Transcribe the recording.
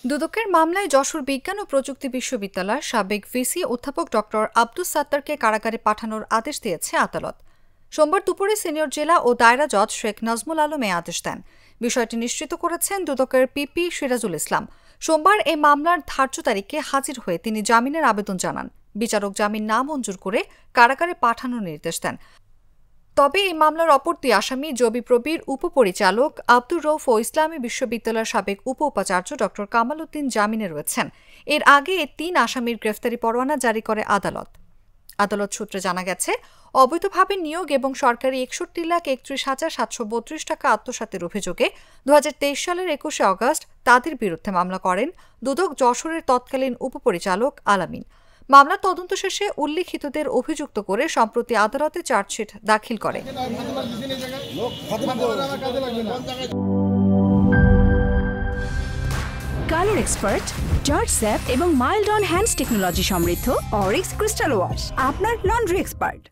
দুদকের মামলায় যশোর বিজ্ঞান ও প্রযুক্তি বিশ্ববিদ্যালয়ের সাবেক ভিসি অধ্যাপক ড আব্দুস সাত্তারকে কারাগারে পাঠানোর আদেশ দিয়েছে আদালত। সোমবার দুপুরে সিনিয়র জেলা ও দায়রা জজ শেখ নাজমুল আলম এই আদেশ দেন। বিষয়টি নিশ্চিত করেছেন দুদকের পিপি সিরাজুল ইসলাম। সোমবার এই মামলার ধার্য তারিখে হাজির হয়ে তিনি জামিনের আবেদন জানান। বিচারক জামিন না মঞ্জুর করে কারাগারে পাঠানোর নির্দেশ দেন। তবে এই মামলার অপর দুই আসামি জবিপ্রবির উপপরিচালক আব্দুর রউফ ও ইসলামী বিশ্ববিদ্যালয়ের সাবেক উপাচার্য ড কামাল উদ্দিন জামিনে রয়েছেন। এর আগে এই তিন আসামির গ্রেফতারি পরোয়ানা জারি করে আদালত। আদালত সূত্রে জানা গেছে, অবৈধভাবে নিয়োগ এবং সরকারি 61,31,732 টাকা আত্মসাতের অভিযোগে 2023 সালের 21শে অগস্ট তাদের বিরুদ্ধে মামলা করেন দুদক যশোরের তৎকালীন উপপরিচালক আলামিন। মামলার তদন্ত শেষে উল্লিখিতদের অভিযুক্ত করে সম্প্রতি আদালতে চার্জশিট দাখিল করে। কালার এক্সপার্ট, জর্জ স্যাপ এবং মাইল্ড অন হ্যান্ডস টেকনোলজি সমৃদ্ধ অরিক্স ক্রিস্টাল ওয়াশ আপনার লন্ড্রি এক্সপার্ট।